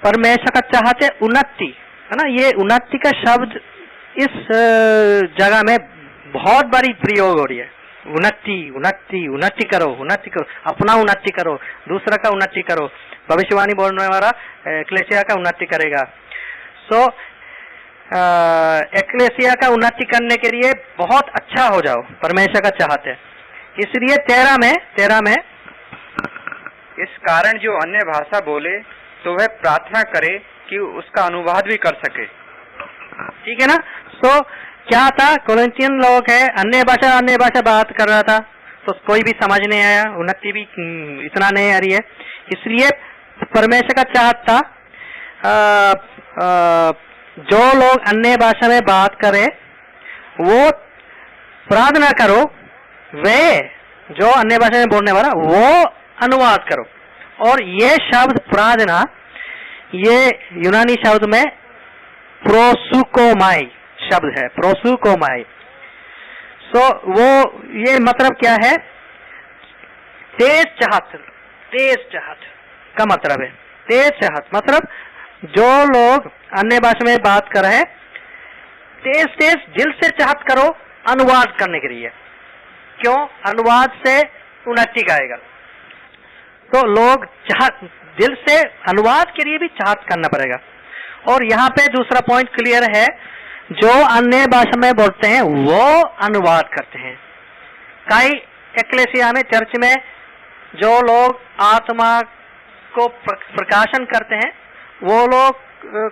परमेश्वर का चाहते उन्नति, है ना। ये उन्नति का शब्द इस जगह में बहुत बड़ी प्रयोग हो रही है। उन्नति उन्नति उन्नति करो, उन्नति करो, अपना उन्नति करो, दूसरा का उन्नति करो। भविष्यवाणी बोलने वाला एक्लेसिया का उन्नति करेगा। सो एक्लेसिया का उन्नति करने के लिए बहुत अच्छा हो जाओ, परमेश्वर का चाहते हैं। इसलिए 13 में इस कारण जो अन्य भाषा बोले तो वह प्रार्थना करे कि उसका अनुवाद भी कर सके। ठीक है ना। सो क्या था, कोरिन्थियन लोग है, अन्य भाषा बात कर रहा था, तो कोई भी समझ नहीं आया, उन्नति भी इतना नहीं आ रही है। इसलिए परमेश्वर का चाहत था जो लोग अन्य भाषा में बात करे वो प्रार्थना करो, वे जो अन्य भाषा में बोलने वाला वो अनुवाद करो। और ये शब्द प्रार्थना, ये यूनानी शब्द में प्रोसुकोमाई शब्द है, प्रोसुकोमाई। सो वो ये मतलब क्या है, तेज चाहत का मतलब है। तेज चाहत मतलब जो लोग अन्य भाषा में बात कर रहे हैं, तेज दिल से चाहत करो अनुवाद करने के लिए। क्यों? अनुवाद से उन्नति आएगा। तो लोग दिल से अनुवाद के लिए भी चाहत करना पड़ेगा। और यहाँ पे दूसरा पॉइंट क्लियर है, जो अन्य भाषा में बोलते हैं वो अनुवाद करते हैं। कई एक्लेसिया में, चर्च में जो लोग आत्मा को प्रकाशन करते हैं, वो लोग,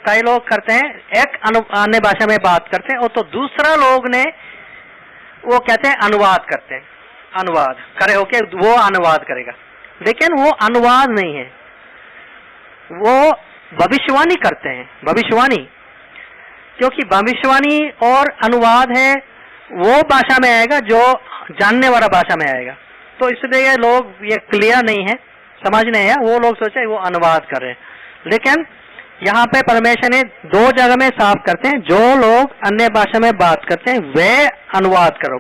कई लोग करते हैं एक अन्य भाषा में बात करते हैं, और तो दूसरा लोग ने वो कहते हैं अनुवाद करते हैं। अनुवाद करे होके वो अनुवाद करेगा, लेकिन वो अनुवाद नहीं है, वो भविष्यवाणी करते हैं। भविष्यवाणी, क्योंकि भविष्यवाणी और अनुवाद है वो भाषा में आएगा जो जानने वाला भाषा में आएगा। तो इसलिए लोग ये क्लियर नहीं है, समझ नहीं है, वो लोग सोचे वो अनुवाद कर रहे हैं। लेकिन यहाँ पे परमेश्वर ने 2 जगह में साफ करते हैं, जो लोग अन्य भाषा में बात करते हैं वे अनुवाद करो,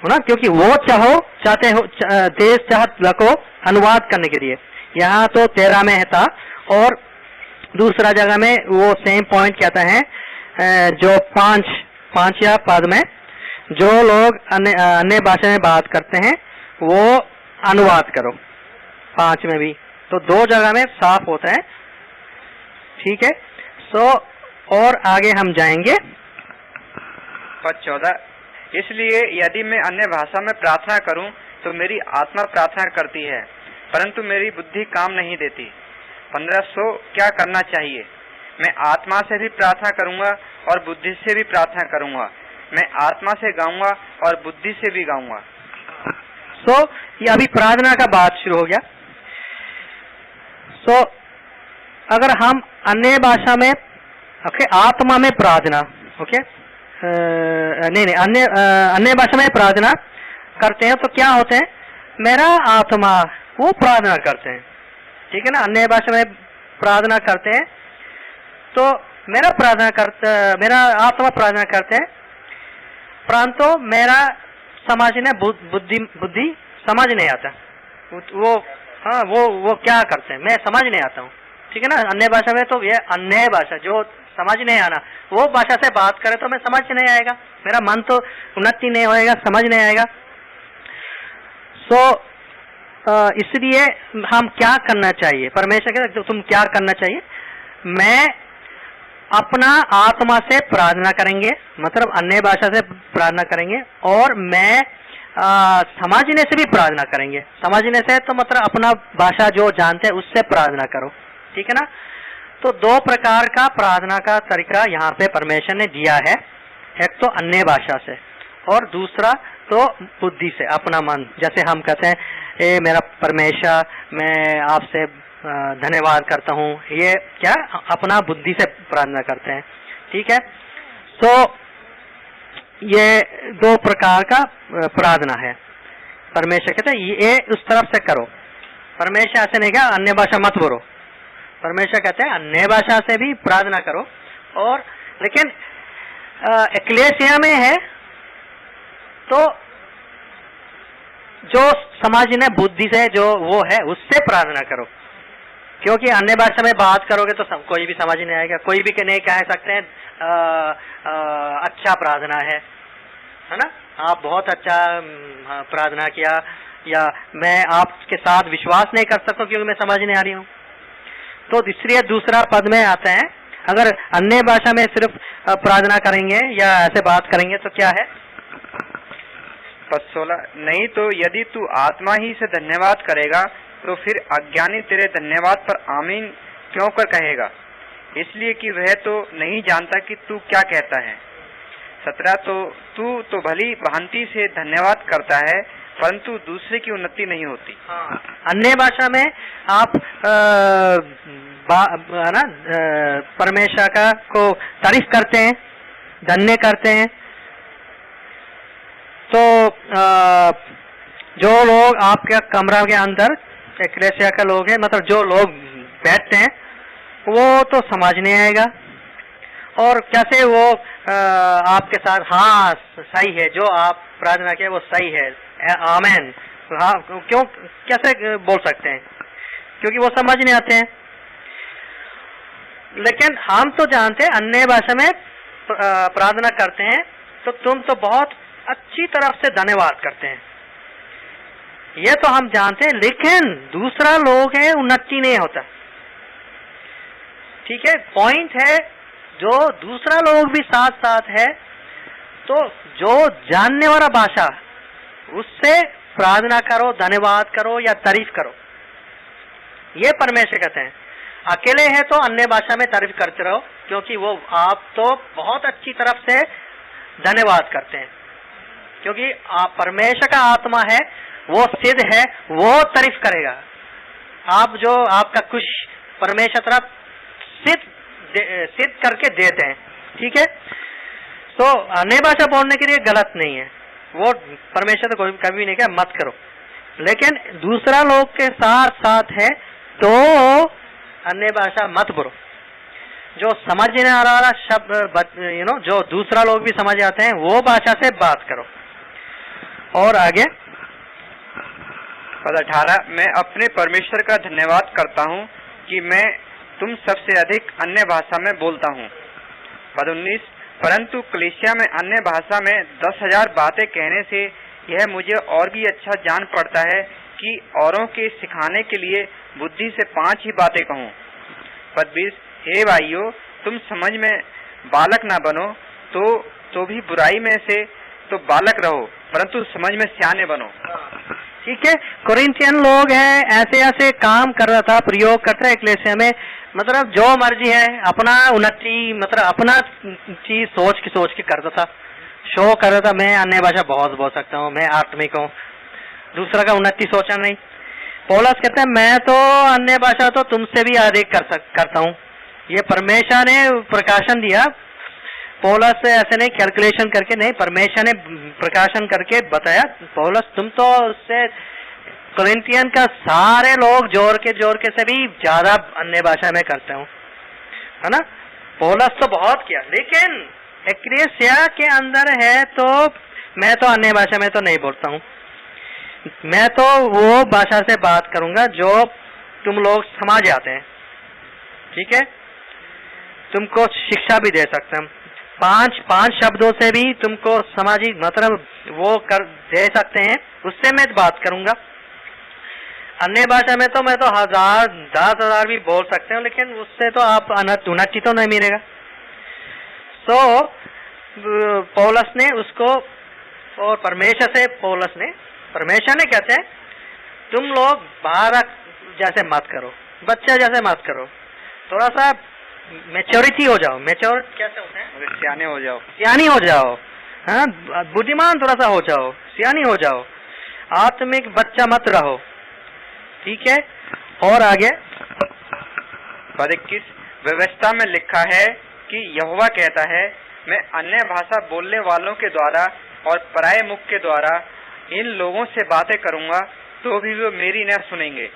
है ना। क्योंकि वो चाहते हो देश चाहत रखो अनुवाद करने के लिए। यहाँ तो 13 में था, और दूसरा जगह में वो सेम पॉइंट कहता है, जो 5 पद में जो लोग अन्य भाषा में बात करते हैं वो अनुवाद करो। 5 में भी तो 2 जगह में साफ होता है। ठीक है। सो और आगे हम जाएंगे। पद 14, इसलिए यदि मैं अन्य भाषा में प्रार्थना करूं तो मेरी आत्मा प्रार्थना करती है, परंतु मेरी बुद्धि काम नहीं देती। 1500 क्या करना चाहिए? मैं आत्मा से भी प्रार्थना करूंगा और बुद्धि से भी प्रार्थना करूंगा। मैं आत्मा से गाऊंगा और बुद्धि से भी गाऊंगा। सो ये अभी प्रार्थना का बात शुरू हो गया। सो अगर हम अन्य भाषा में, ओके, आत्मा में प्रार्थना, ओके, नहीं अन्य भाषा में प्रार्थना करते हैं तो क्या होते हैं, मेरा आत्मा वो प्रार्थना करते हैं। ठीक है ना। अन्य भाषा में प्रार्थना करते हैं तो मेरा आत्मा प्रार्थना करते हैं, परंतु मेरा समझने बुद्धि समझ नहीं आता। वो क्या करते हैं मैं समझ नहीं आता हूँ। ठीक है ना। अन्य भाषा में तो ये अन्य भाषा जो समझ नहीं आना, वो भाषा से बात करे तो मैं समझ नहीं आएगा, मेरा मन तो उन्नति नहीं होएगा, समझ नहीं आएगा। सो इसलिए हम क्या करना चाहिए, परमेश्वर कहते तुम क्या करना चाहिए, मैं अपना आत्मा से प्रार्थना करेंगे, मतलब अन्य भाषा से प्रार्थना करेंगे, और मैं समझने से भी प्रार्थना करेंगे। समझने से तो मतलब अपना भाषा जो जानते हैं उससे प्रार्थना करो। ठीक है ना। तो 2 प्रकार का प्रार्थना का तरीका यहाँ पे परमेश्वर ने दिया है, एक तो अन्य भाषा से और दूसरा तो बुद्धि से, अपना मन। जैसे हम कहते हैं ए मेरा परमेश्वर, मैं आपसे धन्यवाद करता हूँ, ये क्या अपना बुद्धि से प्रार्थना करते हैं। ठीक है। तो ये 2 प्रकार का प्रार्थना है। परमेश्वर कहते हैं ये उस तरफ से करो, परमेश्वर ऐसे नहीं कहा अन्य भाषा मत बोलो। परमेश्वर कहते हैं अन्य भाषा से भी प्रार्थना करो, और लेकिन एक्लेसिया में है तो जो समझने बुद्धि से जो वो है उससे प्रार्थना करो। क्योंकि अन्य भाषा में बात करोगे तो कोई भी समझ नहीं आएगा, कोई भी नहीं कह सकते हैं अच्छा प्रार्थना है ना, आप बहुत अच्छा प्रार्थना किया, या मैं आपके साथ विश्वास नहीं कर सकता क्योंकि मैं समझ नहीं आ रही हूँ। तो इसलिए दूसरा पद में आता है, अगर अन्य भाषा में सिर्फ प्रार्थना करेंगे या ऐसे बात करेंगे तो क्या है? पद 16, नहीं तो यदि तू आत्मा ही से धन्यवाद करेगा तो फिर अज्ञानी तेरे धन्यवाद पर आमीन क्यों कर कहेगा, इसलिए कि वह तो नहीं जानता कि तू क्या कहता है। 17, तो तू तो भली भांति से धन्यवाद करता है परंतु दूसरे की उन्नति नहीं होती। हाँ। अन्य भाषा में आप परमेश्वर का को तारीफ करते हैं, धन्य करते हैं, तो जो लोग आपके कमरा के अंदर एक्लेसिया का लोग हैं, मतलब जो लोग बैठते हैं, वो तो समझ नहीं आएगा और कैसे वो आपके साथ हाँ सही है, जो आप प्रार्थना किया वो सही है, आमेन, हाँ, क्यों कैसे बोल सकते हैं, क्योंकि वो समझ नहीं आते हैं। लेकिन हम तो जानते हैं अन्य भाषा में प्रार्थना करते हैं तो तुम तो बहुत अच्छी तरफ से धन्यवाद करते हैं, ये तो हम जानते हैं, लेकिन दूसरा लोग है उन्नति नहीं होता। ठीक है, पॉइंट है जो दूसरा लोग भी साथ साथ है, तो जो जानने वाला भाषा उससे प्रार्थना करो, धन्यवाद करो या तारीफ करो, ये परमेश्वर कहते हैं। अकेले है तो अन्य भाषा में तारीफ करते रहो, क्योंकि वो आप तो बहुत अच्छी तरफ से धन्यवाद करते हैं, क्योंकि आप परमेश्वर का आत्मा है, वो सिद्ध है, वो तारीफ करेगा। आप जो आपका कुछ परमेश्वर तरफ सिद्ध करके देते हैं, ठीक है, तो अन्य भाषा बोलने के लिए गलत नहीं है, वो परमेश्वर तो कभी नहीं कहा मत करो, लेकिन दूसरा लोग के साथ साथ है तो अन्य भाषा मत बोलो। जो समझ नहीं आ रहा शब्द जो दूसरा लोग भी समझ आते हैं वो भाषा से बात करो। और आगे पद 18, मैं अपने परमेश्वर का धन्यवाद करता हूँ कि मैं तुम सबसे अधिक अन्य भाषा में बोलता हूँ। पद 19, परंतु कलीसिया में अन्य भाषा में 10,000 बातें कहने से यह मुझे और भी अच्छा जान पड़ता है कि औरों के सिखाने के लिए बुद्धि से 5 ही बातें कहूँ। पद 20, हे भाइयों, तुम समझ में बालक ना बनो तो भी बुराई में से तो बालक रहो, परंतु समझ में सियाने बनो। ठीक है, कोरिंथियन लोग हैं ऐसे ऐसे काम कर रहा था, प्रयोग करता है एक्लेसिया में, मतलब जो मर्जी है अपना उन्नति, मतलब अपना चीज सोच के करता था, शो कर रहा था, मैं अन्य भाषा बहुत बोल सकता हूँ, मैं आत्मिक हूँ, दूसरा का उन्नति सोचा नहीं। पौलुस कहते हैं मैं तो अन्य भाषा तो तुमसे भी अधिक करता हूँ। ये परमेश्वर ने प्रकाशन दिया, पौलुस से ऐसे नहीं कैलकुलेशन करके नहीं, परमेश्वर ने प्रकाशन करके बताया, पौलुस तुम तो उससे कोरिंथियन का सारे लोग जोर के से भी ज्यादा अन्य भाषा में करते हूँ, है ना। पौलुस तो बहुत किया, लेकिन एक्लेसिया के अंदर है तो मैं तो अन्य भाषा में तो नहीं बोलता हूँ, मैं तो वो भाषा से बात करूंगा जो तुम लोग समझ आते हैं। ठीक है, तुमको शिक्षा भी दे सकते हैं, पांच शब्दों से भी तुमको समाजी मतलब वो कर दे सकते हैं, उससे मैं बात करूंगा। अन्य भाषा में तो मैं तो 1000 10,000 भी बोल सकते हूँ, लेकिन उससे तो आप उन्नति तो नहीं मिलेगा। तो पौलुस ने उसको और परमेश्वर ने कहते हैं तुम लोग बालक जैसे मत करो, बच्चा जैसे मत करो, थोड़ा सा मैच्योरिटी हो जाओ। मैच्योर कैसे होते हैं? सियानी हो जाओ, हाँ, बुद्धिमान थोड़ा सा हो जाओ, सियानी हो जाओ, आत्मिक बच्चा मत रहो। ठीक है, और आगे पद 21, व्यवस्था में लिखा है कि यहोवा कहता है मैं अन्य भाषा बोलने वालों के द्वारा और पराये मुख के द्वारा इन लोगों से बातें करूंगा तो भी वो मेरी न सुनेंगे।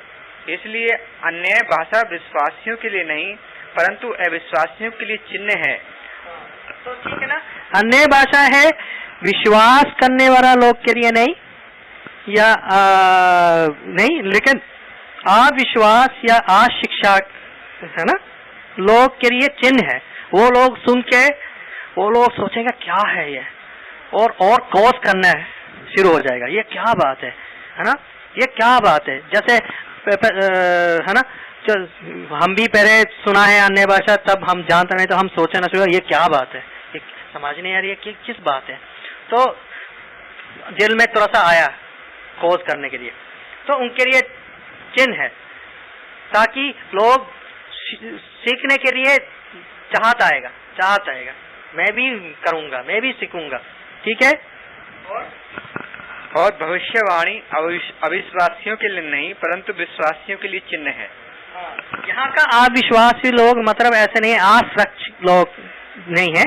इसलिए अन्य भाषा विश्वासियों के लिए नहीं परंतु अविश्वासियों के लिए चिन्ह है। तो ठीक है ना, अन्य भाषा है विश्वास करने वाला लोग के लिए नहीं, या नहीं, लेकिन अविश्वास या अशिक्षित शिक्षा है ना, लोग के लिए चिन्ह है। वो लोग सुन के वो लोग सोचेंगे क्या है ये, और कोर्स करना है शुरू हो जाएगा, ये क्या बात है ना, ये क्या बात है। जैसे है ना, हम भी पहले सुना है अन्य भाषा, तब हम जानते नहीं तो हम सोचना शुरू, ये क्या बात है, ये समझ नहीं आ रही है किस बात है। तो दिल में थोड़ा सा आया खोज करने के लिए, तो उनके लिए चिन्ह है, ताकि लोग सीखने के लिए चाहत आएगा, मैं भी करूंगा, मैं भी सीखूंगा, ठीक है। और भविष्यवाणी अविश्वासियों के लिए नहीं परंतु विश्वासियों के लिए चिन्ह है। यहाँ का अविश्वासी लोग मतलब ऐसे नहीं, आसक्त लोग नहीं है,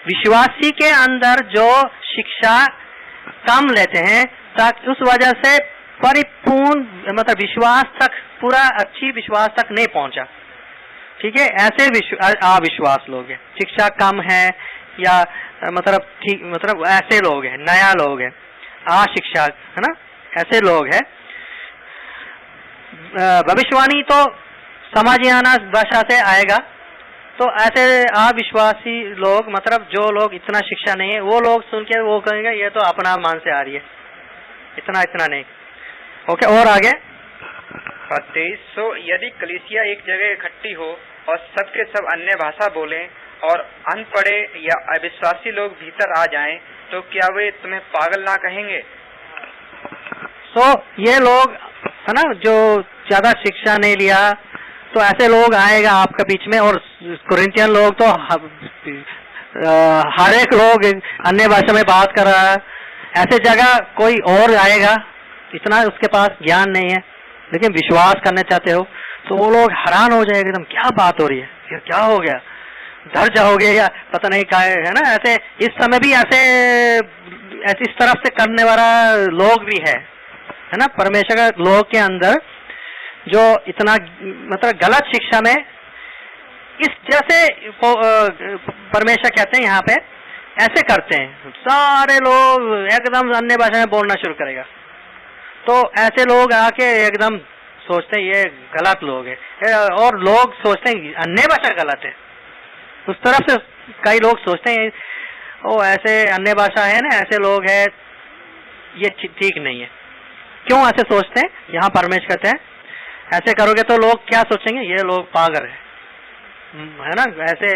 विश्वासी के अंदर जो शिक्षा कम लेते हैं, ताकि उस वजह से परिपूर्ण मतलब विश्वास तक, पूरा अच्छी विश्वास तक नहीं पहुंचा, ठीक है। ऐसे अविश्वास लोग हैं, शिक्षा कम है या मतलब ठीक, मतलब ऐसे लोग हैं, नया लोग हैं, अशिक्षा है ना, ऐसे लोग हैं। भविष्यवाणी तो समाजियाना भाषा से आएगा, तो ऐसे अविश्वासी लोग मतलब जो लोग इतना शिक्षा नहीं है, वो लोग सुन के वो कहेंगे ये तो अपना मान से आ रही है, इतना नहीं। ओके, और आगे 23 यदि कलीसिया एक जगह इकट्ठी हो और सबके सब अन्य भाषा बोलें और अनपढ़े या अविश्वासी लोग भीतर आ जाएं, तो क्या वे तुम्हें पागल ना कहेंगे? ये लोग है ना, जो ज्यादा शिक्षा नहीं लिया, तो ऐसे लोग आएगा आपके बीच में, और कोरिंथियन लोग तो हर एक लोग अन्य भाषा में बात कर रहा है, ऐसे जगह कोई और आएगा, इतना उसके पास ज्ञान नहीं है लेकिन विश्वास करना चाहते हो, तो वो लोग हैरान हो जाएंगे, एकदम क्या बात हो रही है, फिर क्या हो गया, डर जाओगे या पता नहीं क्या है ना। ऐसे इस समय भी ऐसे इस तरफ से करने वाला लोग भी है ना, परमेश्वर का लोग के अंदर जो इतना मतलब गलत शिक्षा में, इस जैसे परमेश्वर कहते हैं यहाँ पे, ऐसे करते हैं, सारे लोग एकदम अन्य भाषा में बोलना शुरू करेगा, तो ऐसे लोग आके एकदम सोचते हैं ये गलत लोग है, और लोग सोचते हैं अन्य भाषा गलत है, उस तरफ से कई लोग सोचते हैं ओ ऐसे अन्य भाषा है ना, ऐसे लोग हैं, ये ठीक नहीं है। क्यों ऐसे सोचते हैं? यहाँ परमेश्वर कहते हैं ऐसे करोगे तो लोग क्या सोचेंगे, ये लोग पागल है ना, ऐसे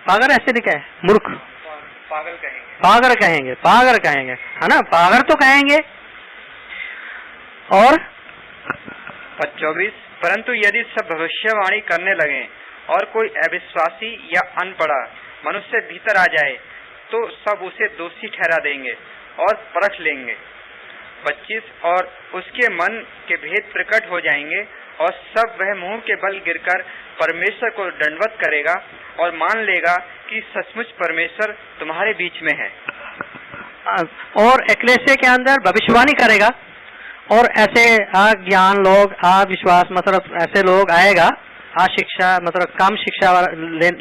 पागल ऐसे दिखे, मूर्ख पागल कहेंगे है ना, पागल तो कहेंगे। और 24 परंतु यदि सब भविष्यवाणी करने लगे और कोई अविश्वासी या अनपढ़ा मनुष्य भीतर आ जाए, तो सब उसे दोषी ठहरा देंगे और परख लेंगे। 25 और उसके मन के भेद प्रकट हो जाएंगे और सब वह मुंह के बल गिरकर परमेश्वर को दंडवत करेगा और मान लेगा कि सचमुच परमेश्वर तुम्हारे बीच में है। और एक्लेसिया के अंदर भविष्यवाणी करेगा, और ऐसे अज्ञान लोग, अविश्वास मतलब ऐसे लोग आएगा, अशिक्षा मतलब कम शिक्षा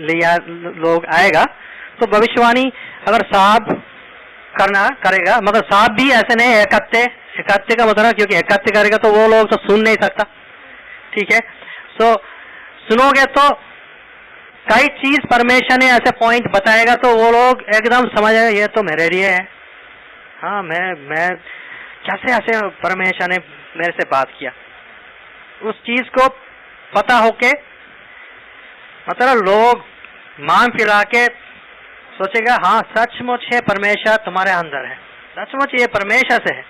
लिया लोग आएगा, तो भविष्यवाणी अगर साहब करेगा, मतलब साहब भी ऐसे नहीं, इकट्ठे का मतलब, क्योंकि इकट्ठे करेगा तो वो लोग तो सुन नहीं सकता, ठीक है। सो सुनोगे तो कई चीज परमेश्वर ने ऐसे पॉइंट बताएगा, तो वो लोग एकदम समझेगा ये तो मेरे लिए है, हाँ मैं कैसे ऐसे परमेश्वर ने मेरे से बात किया, उस चीज को पता होके मतलब लोग मान फिरा के सोचेगा हाँ सचमुच है परमेश्वर तुम्हारे अंदर है, सचमुच ये परमेश्वर से है।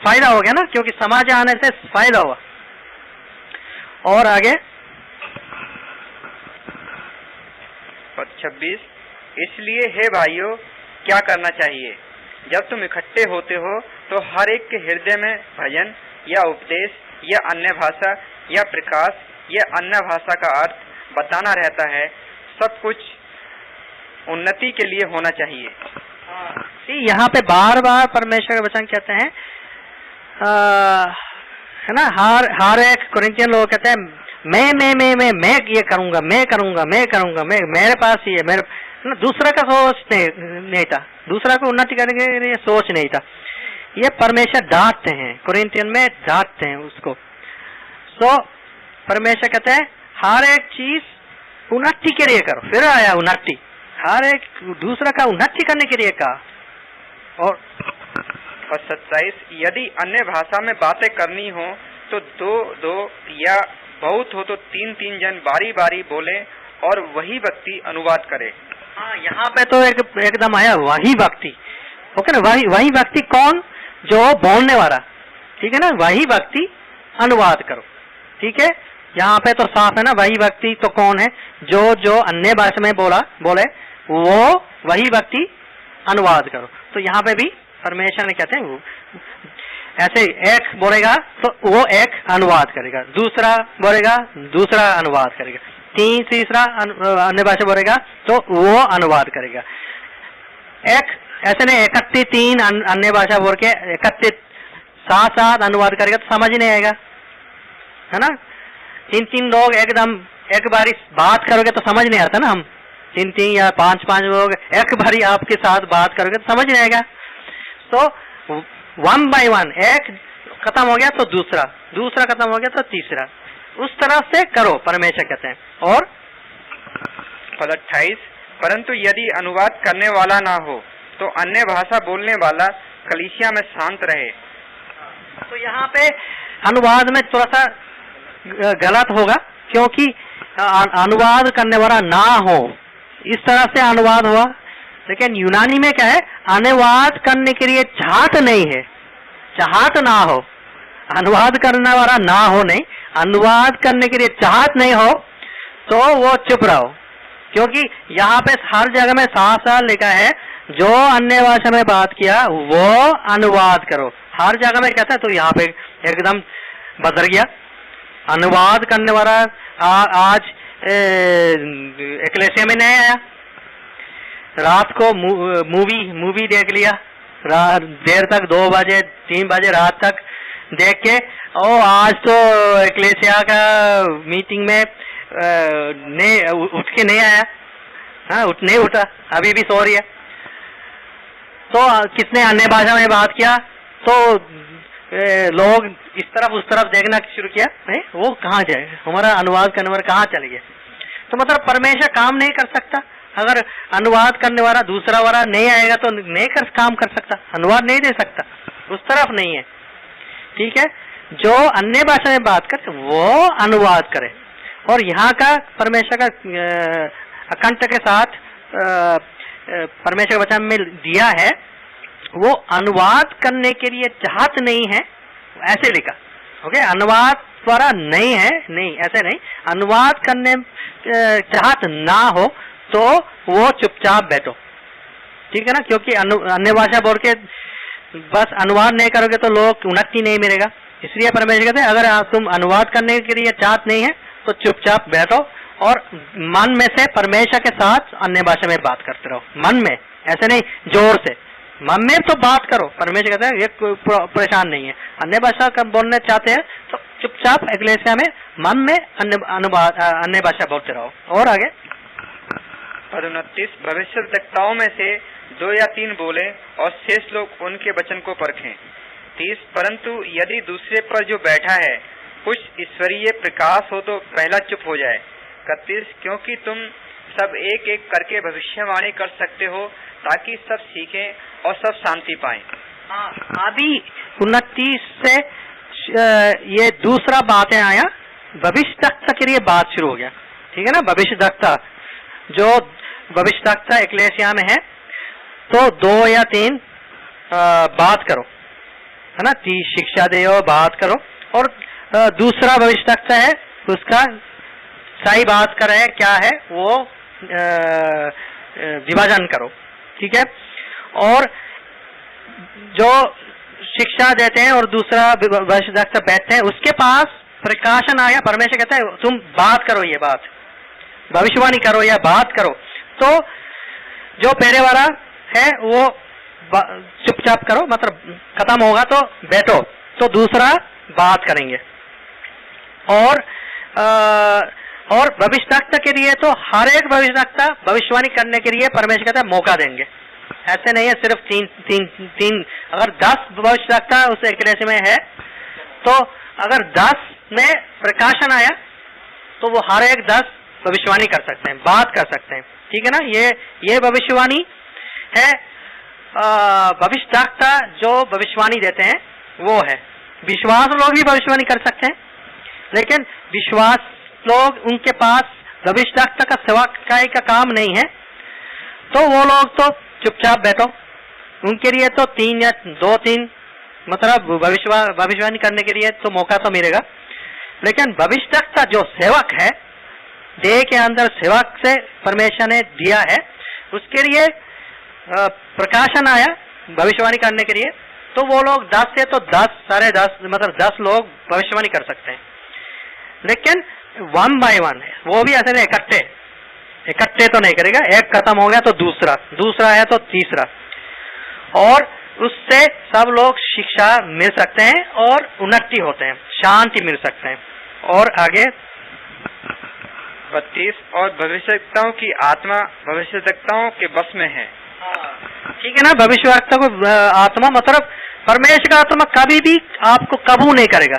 फायदा हो गया ना, क्योंकि समाज आने से फायदा हुआ। और आगे 26 इसलिए हे भाइयों क्या करना चाहिए, जब तुम इकट्ठे होते हो तो हर एक के हृदय में भजन या उपदेश या अन्य भाषा या प्रकाश या अन्य भाषा का अर्थ बताना रहता है, सब कुछ उन्नति के लिए होना चाहिए। यहाँ पे बार बार परमेश्वर का वचन कहते हैं है ना, हर एक कोरिंथियन लोग कहते हैं मैं ये करूंगा, मैं करूंगा, मेरे पास ही है, मेरे ना, दूसरा का सोच नहीं था, दूसरा को उन्नति करने के लिए सोच नहीं था। ये परमेश्वर डांटते हैं, कोरिंथियन में डांटते हैं उसको। सो परमेश्वर कहते हैं हर एक चीज उन्नति के लिए करो। फिर आया उन्नति, हर एक दूसरा का उन्नति करने के लिए कहा। और 27, यदि अन्य भाषा में बातें करनी हो तो 2-2 या बहुत हो तो 3-3 जन बारी बारी बोले और वही व्यक्ति अनुवाद करे। हाँ, यहाँ पे तो एकदम आया वही व्यक्ति, ओके ना। वही व्यक्ति कौन? जो बोलने वाला, ठीक है ना। वही व्यक्ति अनुवाद करो, ठीक है। यहाँ पे तो साफ है ना, वही व्यक्ति तो कौन है? जो अन्य भाषा में बोले वो वही व्यक्ति अनुवाद करो। तो यहाँ पे भी परमेश्वर ने कहते हैं ऐसे एक बोलेगा तो वो एक अनुवाद करेगा, दूसरा बोलेगा दूसरा अनुवाद करेगा, तीसरा अन्य भाषा बोलेगा तो वो अनुवाद करेगा। एक ऐसे नहीं 31 अन्य भाषा बोल के 31 साथ अनुवाद करेगा तो समझ नहीं आएगा, है ना। 3 लोग एकदम एक बारी बात करोगे तो समझ नहीं आता ना। हम 3 या 5 लोग एक बारी आपके साथ बात करोगे तो समझ नहीं आएगा। तो 1 by 1 एक खत्म हो गया तो दूसरा खत्म हो गया तो तीसरा, उस तरह से करो, परमेश्वर कहते हैं। और 28, परंतु यदि अनुवाद करने वाला ना हो तो अन्य भाषा बोलने वाला कलीसिया में शांत रहे। तो यहाँ पे अनुवाद में थोड़ा सा गलत होगा, क्योंकि अनुवाद करने वाला ना हो, इस तरह से अनुवाद हुआ। लेकिन यूनानी में क्या है? अनुवाद करने के लिए चाहत नहीं है, चाहत ना हो, अनुवाद करने वाला ना हो, नहीं, अनुवाद करने के लिए चाहत नहीं हो तो वो चुप रहो। क्योंकि यहाँ पे हर जगह में साफ लिखा है जो अन्य भाषा में बात किया वो अनुवाद करो, हर जगह में कहता है। तो यहाँ पे एकदम बदल गया। अनुवाद करने वाला आज एक्लेसिया में नहीं आया, रात को मूवी देख लिया, देर तक 2 बजे 3 बजे रात तक देख के, आज तो एक्लेसिया का मीटिंग में उठ के नहीं आया, हाँ नहीं उठा, अभी भी सो रही है। तो किसने अन्य भाषा में बात किया तो लोग इस तरफ उस तरफ देखना शुरू किया, नहीं वो कहाँ जाए, हमारा अनुवाद करने वाला कहाँ चले गए। तो मतलब परमेश्वर काम नहीं कर सकता। अगर अनुवाद करने वाला दूसरा वाला नहीं आएगा तो नहीं काम कर सकता, अनुवाद नहीं दे सकता, उस तरफ नहीं है, ठीक है। जो अन्य भाषा में बात करे वो अनुवाद करे। और यहाँ का परमेश्वर का अकंठ के साथ परमेश्वर वचन में दिया है, वो अनुवाद करने के लिए चाहत नहीं है, ऐसे लिखा, ओके। अनुवाद द्वारा नहीं है, नहीं ऐसे नहीं, अनुवाद करने चाहत ना हो तो वो चुपचाप बैठो, ठीक है ना। क्योंकि अन्य भाषा बोल के बस अनुवाद नहीं करोगे तो लोग उन्नति नहीं मिलेगा। इसलिए परमेश्वर कहते हैं अगर तुम अनुवाद करने के लिए चाहत नहीं है तो चुपचाप बैठो और मन में से परमेश्वर के साथ अन्य भाषा में बात करते रहो, मन में, ऐसे नहीं जोर से, मन में तो बात करो। परमेश्वर कहते हैं ये कोई परेशान नहीं है। अन्य भाषा का बोलना चाहते हैं तो चुपचाप एक्लेसिया में मन में अन्य भाषा बोलते रहो। और आगे 29, भविष्यद्वक्ताओं में से 2 या 3 बोले और शेष लोग उनके वचन को परखें। 30, परंतु यदि दूसरे पर जो बैठा है कुछ ईश्वरीय प्रकाश हो तो पहला चुप हो जाए। 31, क्योंकि तुम सब एक एक करके भविष्यवाणी कर सकते हो ताकि सब सीखें और सब शांति पाएं। अभी 29 से ये दूसरा बात है आया, भविष्यद्वक्ता के लिए बात शुरू हो गया, ठीक है ना। भविष्यद्वक्ता, जो भविष्यद्वक्ता एक्लेसिया में है तो 2 या 3 बात करो, है ना, 30 शिक्षा दे बात करो। और दूसरा भविष्यद्वक्ता है उसका सही बात कर रहे हैं क्या है वो विभाजन करो, ठीक है। और जो शिक्षा देते हैं और दूसरा भविष्यद्वक्ता बैठते हैं उसके पास प्रकाशन आया, परमेश्वर कहता है तुम बात करो, ये बात भविष्यवाणी करो या बात करो। तो जो पहले वाला है वो चुपचाप करो, मतलब खत्म होगा तो बैठो, तो दूसरा बात करेंगे। और भविष्यद्वक्ता के लिए तो हर एक भविष्यद्वक्ता भविष्यवाणी करने के लिए परमेश्वर कहता है मौका देंगे। ऐसे नहीं है सिर्फ तीन अगर 10 भविष्यद्वक्ता उस एक्लेसिया में है तो अगर 10 में प्रकाशन आया तो वो हर एक 10 भविष्यवाणी कर सकते हैं, बात कर सकते हैं, ठीक है ना। ये भविष्यवाणी है। भविष्यवक्ता जो भविष्यवाणी देते हैं वो है। विश्वास लोग भी भविष्यवाणी कर सकते हैं, लेकिन विश्वास लोग उनके पास भविष्यवक्ता का सेवकाई का काम नहीं है, तो वो लोग तो चुपचाप बैठो। उनके लिए तो 3 या 2-3 मतलब भविष्यवाणी करने के लिए तो मौका तो मिलेगा। लेकिन भविष्यवक्ता जो सेवक है, देह के अंदर सेवक से परमेश्वर ने दिया है, उसके लिए प्रकाशन आया भविष्यवाणी करने के लिए, तो वो लोग 10 से तो 10, साढ़े 10 मतलब 10 लोग भविष्यवाणी कर सकते हैं। लेकिन 1 by 1 है, वो भी ऐसे नहीं इकट्ठे तो नहीं करेगा। एक खत्म हो गया तो दूसरा है तो तीसरा, और उससे सब लोग शिक्षा मिल सकते हैं और उन्नति होते हैं, शांति मिल सकते हैं। और आगे 32 और भविष्यवक्ताओं की आत्मा भविष्यवक्ताओं के बस में है। ठीक है ना। भविष्यवक्ता को आत्मा मतलब परमेश्वर का आत्मा कभी भी आपको काबू नहीं करेगा।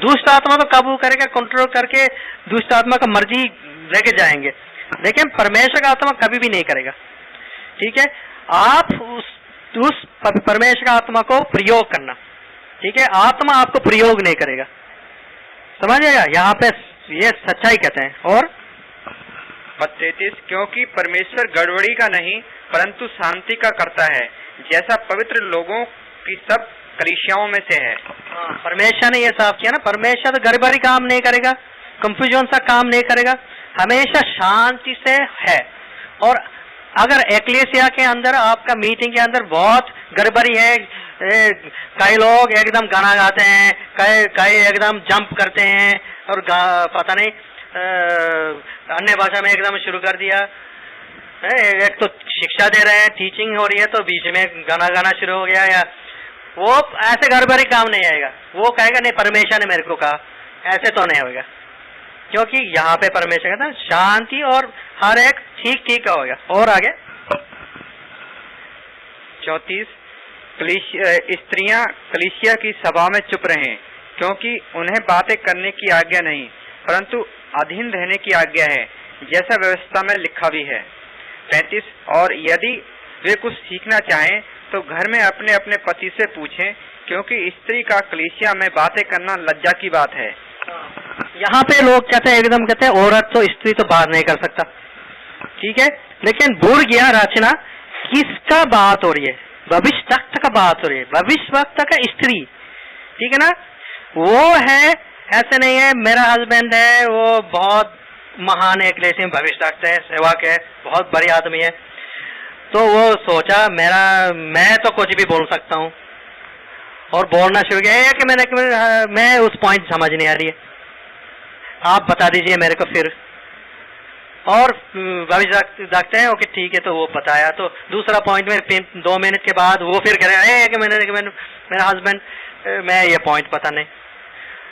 दुष्ट आत्मा तो काबू करेगा, कंट्रोल करके दुष्ट आत्मा का मर्जी लेके जाएंगे, लेकिन परमेश्वर का आत्मा कभी भी नहीं करेगा, ठीक है। आप उस परमेश्वर का आत्मा को प्रयोग करना, ठीक है। आत्मा आपको प्रयोग नहीं करेगा, समझिएगा। यहाँ पे ये सच्चाई कहते हैं। और 33 क्योंकि परमेश्वर गड़बड़ी का नहीं परंतु शांति का करता है, जैसा पवित्र लोगों की सब कलीसियाओं में से है। परमेश्वर ने ये साफ किया ना, परमेश्वर तो गड़बड़ी काम नहीं करेगा, कंफ्यूजन सा काम नहीं करेगा, हमेशा शांति से है। और अगर एक्लेसिया के अंदर आपका मीटिंग के अंदर बहुत गड़बड़ी है, कई लोग एकदम गाना गाते हैं, कई एकदम जंप करते हैं और पता नहीं अन्य भाषा में एकदम शुरू कर दिया, एक तो शिक्षा दे रहे हैं, टीचिंग हो रही है तो बीच में गाना शुरू हो गया, या वो ऐसे गड़बड़ी काम नहीं आएगा। वो कहेगा नहीं परमेश्वर ने मेरे को कहा, ऐसे तो नहीं होगा, क्योंकि यहाँ पे परमेश्वर कहता है शांति और हर एक ठीक होगा। और आगे 34 स्त्रियां कलीसिया की सभा में चुप रहें, क्योंकि उन्हें बातें करने की आज्ञा नहीं परंतु अधीन रहने की आज्ञा है, जैसा व्यवस्था में लिखा भी है। 35 और यदि वे कुछ सीखना चाहें तो घर में अपने अपने पति से पूछें, क्योंकि स्त्री का कलीसिया में बातें करना लज्जा की बात है। यहाँ पे लोग कहते हैं, एकदम कहते हैं औरत तो स्त्री तो बात नहीं कर सकता, ठीक है। लेकिन भूल गया रचना किसका बात हो रही है, भविष्यवक्ता का बात हो रही है, भविष्यवक्ता का स्त्री, ठीक है ना। वो है, ऐसे नहीं है मेरा हस्बैंड है वो बहुत महान है, कलीसिया में भविष्यवक्ता है, सेवक है, बहुत बड़ी आदमी है, तो वो सोचा मैं तो कुछ भी बोल सकता हूँ और बोलना शुरू किया कि मैं उस पॉइंट समझ नहीं आ रही है, आप बता दीजिए मेरे को फिर। और भविष्यवक्ता है, ओके ठीक है, तो वो बताया, तो दूसरा पॉइंट में 2 मिनट के बाद वो फिर कह रहे हैं कि मेरा हस्बैंड मैं ये पॉइंट पता नहीं,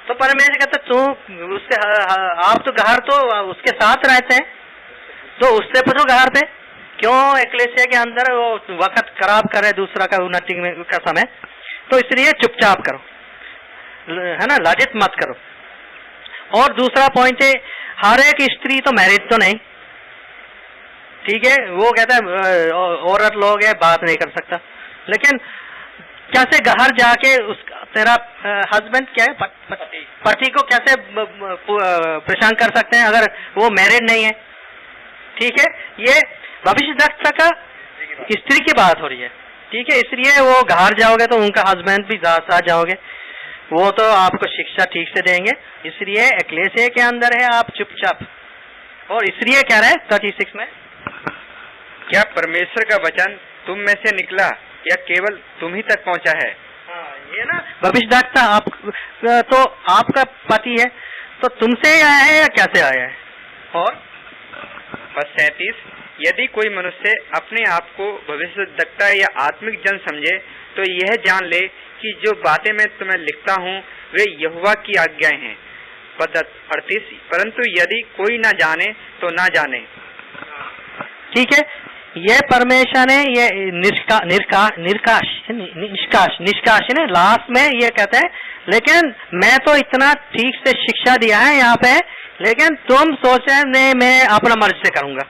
तो परमेश्वर कहता तू उसके आप तो घर तो उसके साथ रहते हैं, तो उससे पूछो घर पे क्यों एक्लेसिया के अंदर वो वक्त खराब करे दूसरा का उन्नति का समय, तो इसलिए चुपचाप करो, है ना, लज्जित मत करो। और दूसरा पॉइंट है, हर एक स्त्री तो मैरिड तो नहीं, ठीक है, वो कहता है औरत लोग है बात नहीं कर सकता, लेकिन कैसे घर जाके तेरा हस्बैंड क्या है पति को कैसे परेशान कर सकते हैं अगर वो मैरिड नहीं है, ठीक है। ये भविष्यवक्ता का स्त्री की बात हो रही है, ठीक है, इसलिए वो घर जाओगे तो उनका हस्बैंड भी साथ जाओगे, वो तो आपको शिक्षा ठीक से देंगे, इसलिए एक्लेसिया के अंदर है आप चुपचाप। और इसलिए क्या रहे 36 में, क्या परमेश्वर का वचन तुम में से निकला या केवल तुम ही तक पहुंचा है। ये ना भविष्यवक्ता आप तो आपका पति है, तो तुमसे आया है या कैसे आया है। और 37 यदि कोई मनुष्य अपने आप को भविष्यवक्ता या आत्मिक जन समझे तो यह जान ले कि जो बातें मैं तुम्हें लिखता हूँ वे यहोवा की आज्ञाएं हैं। 38 परंतु यदि कोई न जाने तो न जाने। ठीक है, ये परमेश्वर ने ये निष्काश ने लास्ट में ये कहते हैं, लेकिन मैं तो इतना ठीक से शिक्षा दिया है यहाँ पे लेकिन तुम सोचे नहीं मैं अपना मर्जी से करूंगा,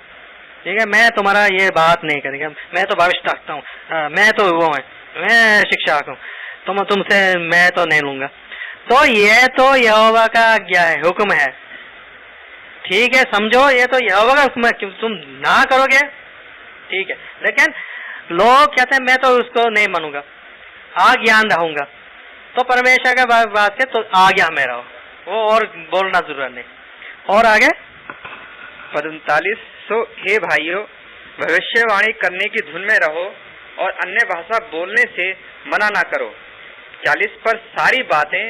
ठीक है, मैं तुम्हारा ये बात नहीं करेंगे, मैं तो भविष्य रखता हूँ, मैं तो वो है, मैं शिक्षक हूँ, तुमसे मैं तो नहीं लूंगा। तो ये तो यहोवा का क्या है, हुक्म है, ठीक है, समझो, ये तो यहोवा का हुक्म है, तुम ना करोगे, ठीक है। लेकिन लोग कहते हैं मैं तो उसको नहीं मानूंगा, आज्ञान रहूंगा, तो परमेश्वर का बात के तो आज्ञा में रहो, वो और बोलना जरूरत नहीं। और आगे पद 39, सो हे भाइयों, भविष्यवाणी करने की धुन में रहो और अन्य भाषा बोलने से मना ना करो। 40 पर सारी बातें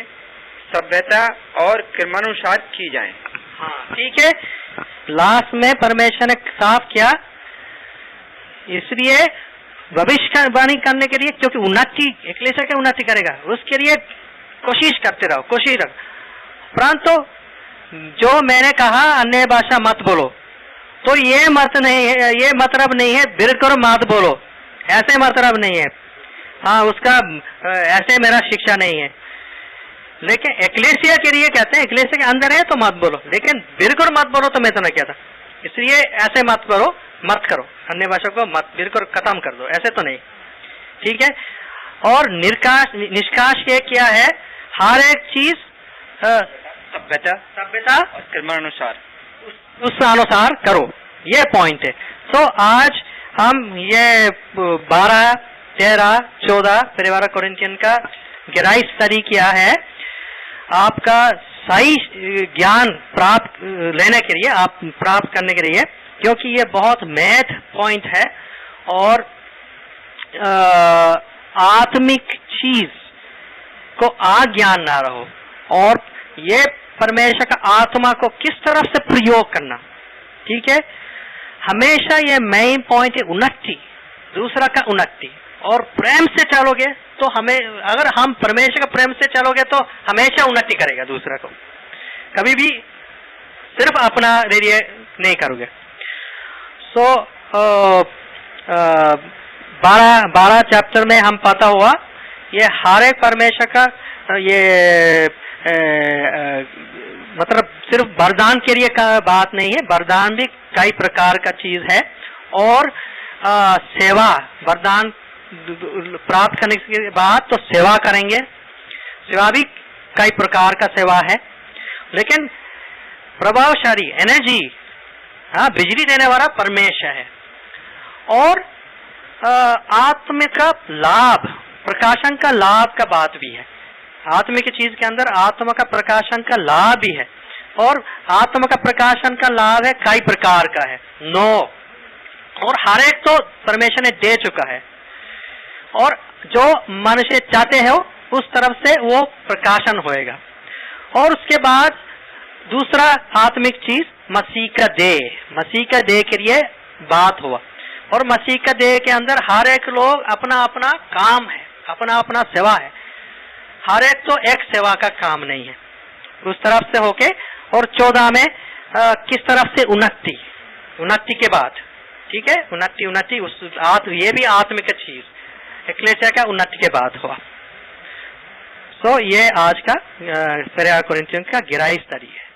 सभ्यता और क्रमानुसार की जाएं। हाँ, ठीक है, लास्ट में परमेश्वर ने साफ किया, इसलिए भविष्यवाणी करने के लिए, क्योंकि उन्नति एक्लेसिया की उन्नति करेगा, उसके लिए कोशिश करते रहो, कोशिश रहो। परंतु जो मैंने कहा अन्य भाषा मत बोलो, तो ये मतलब नहीं है बिल्कुल मत बोलो, ऐसे मतलब नहीं है, हाँ उसका ऐसे मेरा शिक्षा नहीं है। लेकिन एक्लेसिया के लिए कहते हैं, एक्लेसिया के अंदर है तो मत बोलो, लेकिन बिल्कुल मत बोलो तो मैं तो नहीं कहता, इसलिए ऐसे मत करो, मत करो, अन्य भाषा को मत बिल्कुल खत्म कर दो, ऐसे तो नहीं, ठीक है। और निष्काश ये क्या है, हर एक चीज सभ्यता और क्रमानुसार उस अनुसार करो, ये पॉइंट है। तो आज हम ये 12, 13, 14 परिवार कोरिन्थियन का गहराई स्टडी किया है, आपका सही ज्ञान प्राप्त लेने के लिए, आप प्राप्त करने के लिए, क्योंकि ये बहुत मैथ पॉइंट है और आत्मिक चीज को आज्ञान ना रहो, और ये परमेश्वर का आत्मा को किस तरफ से प्रयोग करना, ठीक है। हमेशा ये मेन पॉइंट है उन्नति, दूसरा का उन्नति, और प्रेम से चलोगे तो हमें, अगर हम परमेश्वर का प्रेम से चलोगे तो हमेशा उन्नति करेगा दूसरा को, कभी भी सिर्फ अपना लिए नहीं करोगे। सो 12 चैप्टर में हम पता हुआ ये हर एक परमेश्वर का ये मतलब सिर्फ वरदान के लिए का बात नहीं है, वरदान भी कई प्रकार का चीज है, और सेवा, वरदान प्राप्त करने के बाद तो सेवा करेंगे, सेवा भी कई प्रकार का सेवा है, लेकिन प्रभावशाली एनर्जी, हाँ, बिजली देने वाला परमेश्वर है। और आत्मिक का लाभ, प्रकाशन का लाभ का बात भी है, आत्मिक चीज के अंदर आत्मा का प्रकाशन का लाभ भी है, और आत्मा का प्रकाशन का लाभ है कई प्रकार का है, 9, और हर एक तो परमेश्वर ने दे चुका है, और जो मनुष्य चाहते हो उस तरफ से वो प्रकाशन होएगा। और उसके बाद दूसरा आत्मिक चीज मसीह का देह, मसीह का देह के लिए बात हुआ, और मसीह का देह के अंदर हर एक लोग अपना अपना काम है, अपना अपना सेवा है, हर एक तो एक सेवा का काम नहीं है, उस तरफ से होके। और 14 में किस तरफ से उन्नति के बाद, ठीक है, उन्नति उस ये भी आत्मिक चीज, एक्लेसिया का उन्नति के बाद हुआ। सो ये आज का परिवार कोरिन्थियन का गहराई स्टडी है।